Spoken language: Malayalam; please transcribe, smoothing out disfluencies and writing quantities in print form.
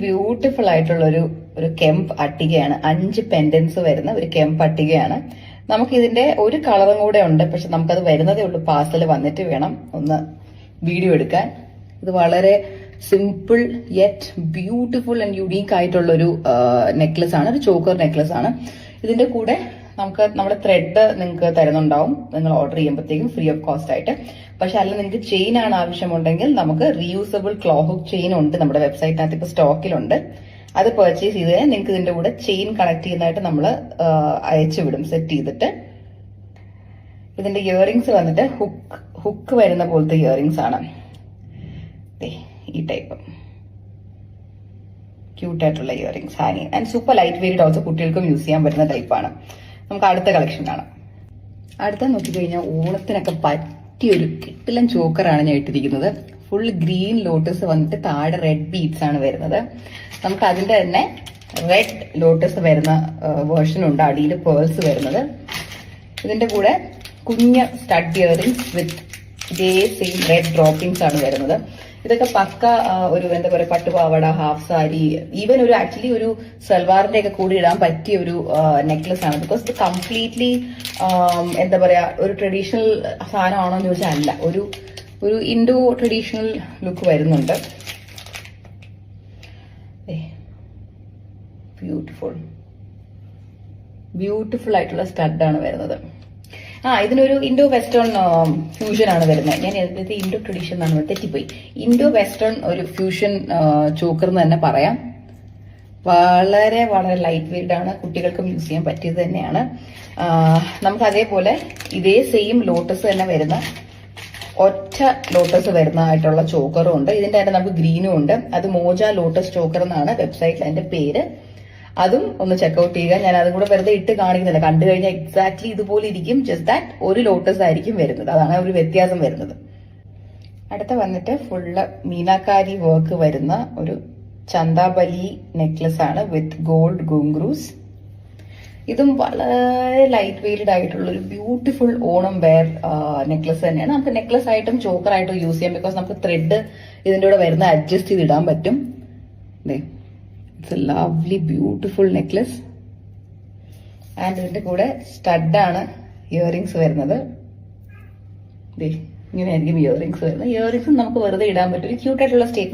ബ്യൂട്ടിഫുൾ ആയിട്ടുള്ള ഒരു കെമ്പ് അട്ടികയാണ്. 5 പെൻഡൻസ് വരുന്ന ഒരു കെമ്പ് അട്ടികയാണ്. നമുക്ക് ഇതിന്റെ ഒരു കളറും കൂടെ ഉണ്ട്, പക്ഷെ നമുക്കത് വരുന്നതേ ഉള്ളൂ. പാർസൽ വന്നിട്ട് വേണം ഒന്ന് വീഡിയോ എടുക്കാൻ. ഇത് വളരെ simple yet beautiful and unique ആയിട്ടുള്ള ഒരു നെക്ലസ് ആണ്, ഒരു ചോക്കർ നെക്ലസ് ആണ്. ഇതിന്റെ കൂടെ നമ്മുടെ ത്രെഡ് നിങ്ങൾക്ക് തരുന്നുണ്ടാവും നിങ്ങൾ ഓർഡർ ചെയ്യുമ്പോഴത്തേക്കും ഫ്രീ ഓഫ് കോസ്റ്റ് ആയിട്ട്. പക്ഷെ അല്ല നിങ്ങൾക്ക് ചെയിൻ ആണ് ആവശ്യമുണ്ടെങ്കിൽ നമുക്ക് റീയൂസബിൾ ക്ലോ ഹുക്ക് ചെയിൻ ഉണ്ട് നമ്മുടെ വെബ്സൈറ്റിനകത്ത് ഇപ്പൊ സ്റ്റോക്കിലുണ്ട്. അത് പർച്ചേസ് ചെയ്ത് കഴിഞ്ഞാൽ നിങ്ങൾക്ക് ഇതിന്റെ കൂടെ ചെയിൻ കണക്ട് ചെയ്യുന്നതായിട്ട് നമ്മൾ അയച്ചു വിടും സെറ്റ് ചെയ്തിട്ട്. ഇതിന്റെ ഇയറിംഗ്സ് വന്നിട്ട് ഹുക്ക് വരുന്ന പോലത്തെ ഇയറിംഗ്സ് ആണ്. ഈ ടൈപ്പ് ക്യൂട്ടായിട്ടുള്ള ഇയറിംഗ്സ് ഹാങ്ങിങ് and super light weight also കുട്ടികൾക്കും യൂസ് ചെയ്യാൻ പറ്റുന്ന ടൈപ്പാണ്. നമുക്ക് അടുത്ത കളക്ഷൻ കാണാം. അടുത്ത നോക്കിക്കഴിഞ്ഞാൽ ഓണത്തിനൊക്കെ പറ്റിയൊരു കിട്ടിലൻ ചോക്കറാണ് ഞാൻ ഇട്ടിരിക്കുന്നത്. ഫുൾ ഗ്രീൻ ലോട്ടസ് വന്നിട്ട് താഴെ റെഡ് ബീഡ്സ് ആണ് വരുന്നത്. നമുക്ക് അതിന്റെ തന്നെ റെഡ് ലോട്ടസ് വരുന്ന വേർഷൻ ഉണ്ട്, അടിയിൽ പേൾസ് വരുന്നത്. ഇതിന്റെ കൂടെ കുഞ്ഞ് സ്റ്റഡ് ഇയറിംഗ്സ് വിത്ത് ഇതേ സെയിം റെഡ് ഡ്രോപ്പിംഗ്സ് ആണ് വരുന്നത്. ഇതൊക്കെ പക്ക ഒരു എന്താ പറയുക പട്ടുപാവട, ഹാഫ് സാരി, ഈവൻ ഒരു ആക്ച്വലി ഒരു സൽവാറിന്റെ ഒക്കെ കൂടി ഇടാൻ പറ്റിയ ഒരു നെക്ലസ് ആണ്. ബിക്കോസ് ഇത് കംപ്ലീറ്റ്ലി എന്താ പറയാ ഒരു ട്രഡീഷണൽ സാധനമാണോ എന്ന് ചോദിച്ചാൽ അല്ല, ഒരു ഇൻഡോ ട്രഡീഷണൽ ലുക്ക് വരുന്നുണ്ട്. ബ്യൂട്ടിഫുൾ ആയിട്ടുള്ള സ്റ്റഡാണ് വരുന്നത്. ഇതിനൊരു ഇൻഡോ വെസ്റ്റേൺ ഫ്യൂഷൻ ആണ് വരുന്നത്. ഞാൻ ഇതിന്റെ ഇൻഡോ ട്രഡീഷൻ എന്നാണ് തെറ്റിപ്പോയി. ഇൻഡോ വെസ്റ്റേൺ ഒരു ഫ്യൂഷൻ ചോക്കർ എന്ന് തന്നെ പറയാം. വളരെ വളരെ ലൈറ്റ് വെയിറ്റ് ആണ്, കുട്ടികൾക്കും യൂസ് ചെയ്യാൻ പറ്റിയത് തന്നെയാണ്. നമുക്ക് അതേപോലെ ഇതേ സെയിം ലോട്ടസ് തന്നെ വരുന്ന ഒറ്റ ലോട്ടസ് വരുന്നതായിട്ടുള്ള ചോക്കറും ഉണ്ട്. ഇതിന്റെ തന്നെ നമുക്ക് ഗ്രീനും ഉണ്ട്. അത് മോജ ലോട്ടസ് ചോക്കർ എന്നാണ് വെബ്സൈറ്റിൽ അതിന്റെ പേര്. അതും ഒന്ന് ചെക്ക്ഔട്ട് ചെയ്യുക. ഞാൻ അതും കൂടെ വെറുതെ ഇട്ട് കാണിക്കുന്നില്ല, കണ്ടു കഴിഞ്ഞാൽ എക്സാക്ട്ലി ഇതുപോലെ ഇരിക്കും. ജസ്റ്റ് ദാറ്റ് ഒരു ലോട്ടസ് ആയിരിക്കും വരുന്നത്, അതാണ് ഒരു വ്യത്യാസം വരുന്നത്. അടുത്ത വന്നിട്ട് ഫുള്ള് മീനാക്കാരി വർക്ക് വരുന്ന ഒരു ചന്താബലി നെക്ലസ് ആണ് വിത്ത് ഗോൾഡ് ഗുംഗ്രൂസ്. ഇതും വളരെ ലൈറ്റ് വെയിറ്റഡ് ആയിട്ടുള്ള ഒരു ബ്യൂട്ടിഫുൾ ഓണം വെയർ നെക്ലസ് തന്നെയാണ്. നമുക്ക് നെക്ലസ് ആയിട്ടും ചോക്കർ ആയിട്ടും യൂസ് ചെയ്യാം. ബിക്കോസ് നമുക്ക് ത്രെഡ് ഇതിന്റെ കൂടെ വരുന്ന അഡ്ജസ്റ്റ് ചെയ്ത് ഇടാൻ പറ്റും. It's A lovely beautiful necklace. And ഇതിന്റെ കൂടെ സ്റ്റഡാണ് ഇയറിംഗ്സ് വരുന്നത്. ഇങ്ങനെയായിരിക്കും ഇയറിംഗ്സ് വരുന്നത്. ഇയറിംഗ്സും നമുക്ക് വെറുതെ ഇടാൻ പറ്റും. ക്യൂട്ടായിട്ടുള്ള സ്റ്റേറ്റ്മെന്റ്.